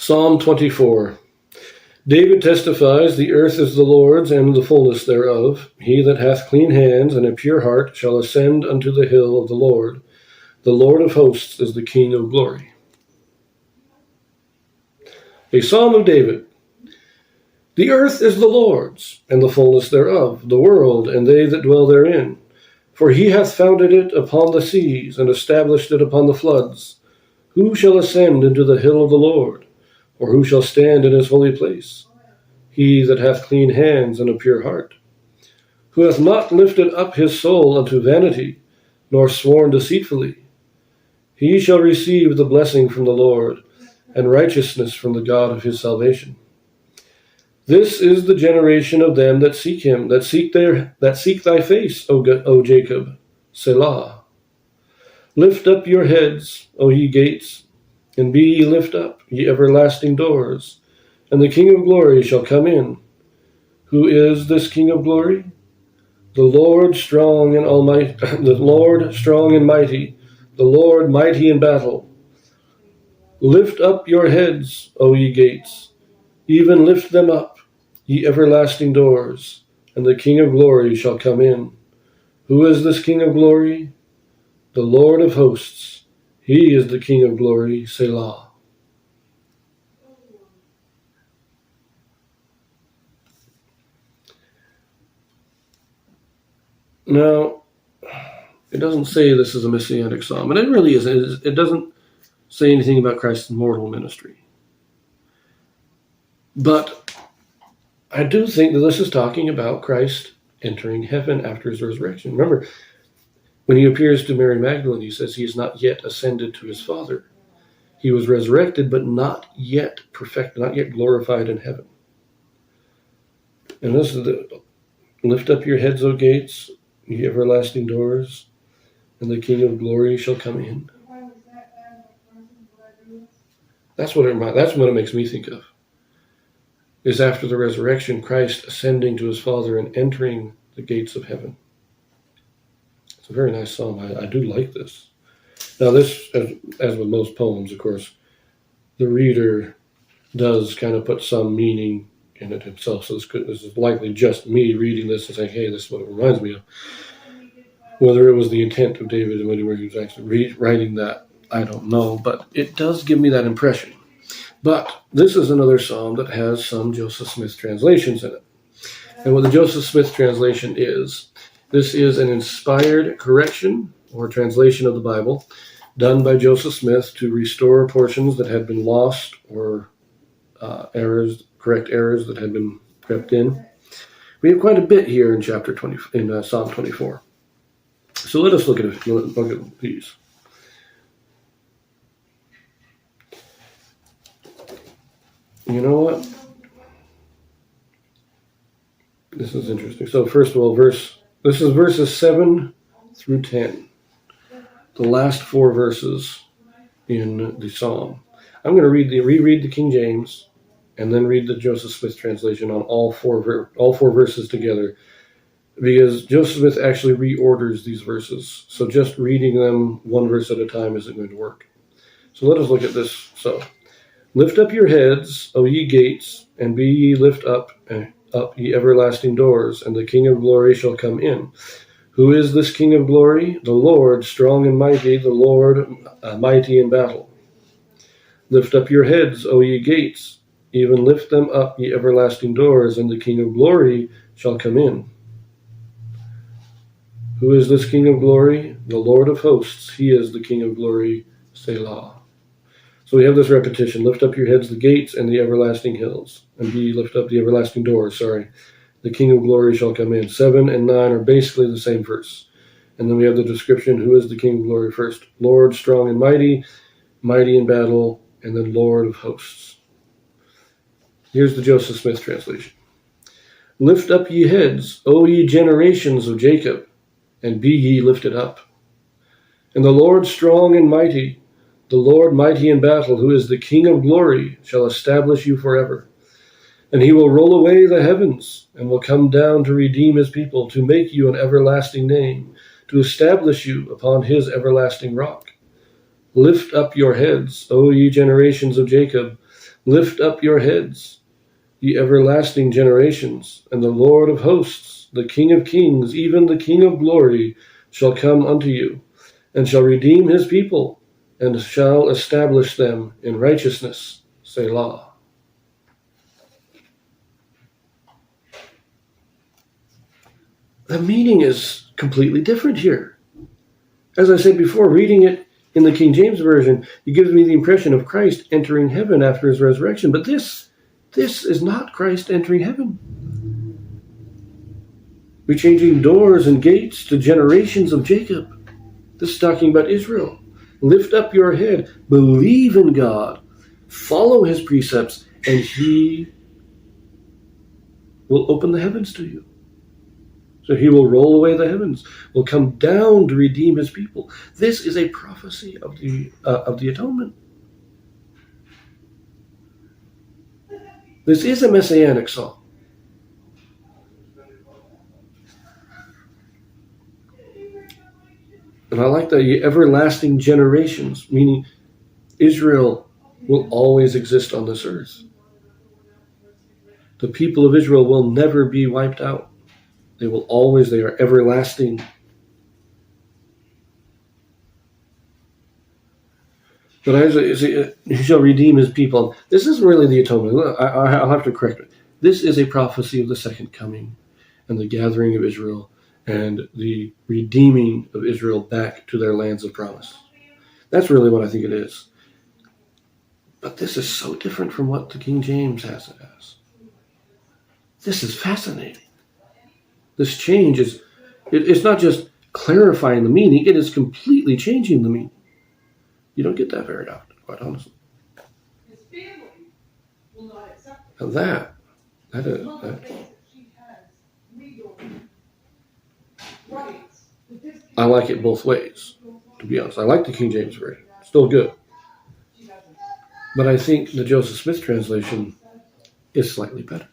Psalm 24. David testifies, the earth is the Lord's, and the fulness thereof. He that hath clean hands and a pure heart shall ascend unto the hill of the Lord. The Lord of hosts is the King of glory. A Psalm of David. The earth is the Lord's, and the fulness thereof, the world, and they that dwell therein. For he hath founded it upon the seas, and established it upon the floods. Who shall ascend into the hill of the Lord? Or who shall stand in his holy place? He that hath clean hands and a pure heart, who hath not lifted up his soul unto vanity, nor sworn deceitfully. He shall receive the blessing from the Lord, and righteousness from the God of his salvation. This is the generation of them that seek him, that seek thy face, O Jacob. Selah. Lift up your heads, O ye gates, and be ye lift up, ye everlasting doors, and the King of glory shall come in. Who is this King of glory? The Lord strong and almighty, the Lord strong and mighty, the Lord mighty in battle. Lift up your heads, O ye gates, even lift them up, ye everlasting doors, and the King of glory shall come in. Who is this King of glory? The Lord of hosts. He is the King of glory, Selah. Now, it doesn't say this is a messianic psalm, and it really isn't. It doesn't say anything about Christ's mortal ministry. But I do think that this is talking about Christ entering heaven after his resurrection. Remember, when he appears to Mary Magdalene, he says he is not yet ascended to his Father. He was resurrected, but not yet perfected, not yet glorified in heaven. And this is lift up your heads, O gates, ye everlasting doors, and the King of glory shall come in. That's what it makes me think of. Is after the resurrection, Christ ascending to his Father and entering the gates of heaven. It's a very nice psalm. I do like this. Now this, as with most poems, of course, the reader does kind of put some meaning in it himself. So this is likely just me reading this and saying, hey, this is what it reminds me of. Whether it was the intent of David and whether he was actually writing that, I don't know. But it does give me that impression. But this is another psalm that has some Joseph Smith translations in it. And what the Joseph Smith translation is, this is an inspired correction or translation of the Bible done by Joseph Smith to restore portions that had been lost or correct errors that had been crept in. We have quite a bit here in chapter 20 in Psalm 24. So let us look at these. You know what? This is interesting. So first of all, this is verses 7 through 10. The last four verses in the psalm. I'm going to reread the King James and then read the Joseph Smith translation on all four verses together, because Joseph Smith actually reorders these verses. So just reading them one verse at a time isn't going to work. So let us look at this. So, lift up your heads, O ye gates, and be ye lift up, ye everlasting doors, and the King of glory shall come in. Who is this King of glory? The Lord strong and mighty, the Lord mighty in battle. Lift up your heads, O ye gates, even lift them up, ye everlasting doors, and the King of glory shall come in. Who is this King of glory? The Lord of hosts. He is the King of glory. Selah. So we have this repetition. Lift up your heads, the gates, and the everlasting hills. And be lift up the everlasting doors, The King of glory shall come in. 7 and 9 are basically the same verse. And then we have the description, who is the King of glory first? Lord strong and mighty, mighty in battle, and then Lord of hosts. Here's the Joseph Smith translation. Lift up ye heads, O ye generations of Jacob, and be ye lifted up. And the Lord strong and mighty, the Lord mighty in battle, who is the King of glory, shall establish you forever. And he will roll away the heavens, and will come down to redeem his people, to make you an everlasting name, to establish you upon his everlasting rock. Lift up your heads, O ye generations of Jacob. Lift up your heads, ye everlasting generations, and the Lord of hosts, the King of kings, even the King of glory, shall come unto you, and shall redeem his people, and shall establish them in righteousness. Selah. The meaning is completely different here. As I said before, reading it in the King James Version, it gives me the impression of Christ entering heaven after his resurrection. But this is not Christ entering heaven. We're changing doors and gates to generations of Jacob. This is talking about Israel. Lift up your head, believe in God, follow his precepts, and he will open the heavens to you. So he will roll away the heavens, will come down to redeem his people. This is a prophecy of the atonement. This is a messianic song. And I like the everlasting generations, meaning Israel will always exist on this earth. The people of Israel will never be wiped out. They are everlasting. But he shall redeem his people. This isn't really the atonement. I'll have to correct it. This is a prophecy of the second coming and the gathering of Israel and the redeeming of Israel back to their lands of promise. That's really what I think it is. But this is so different from what the King James has it as. This is fascinating. This change it's not just clarifying the meaning, it is completely changing the meaning. You don't get that very often, quite honestly. His family will not accept it. And that. I like it both ways, to be honest. I like the King James Version. Still good. But I think the Joseph Smith translation is slightly better.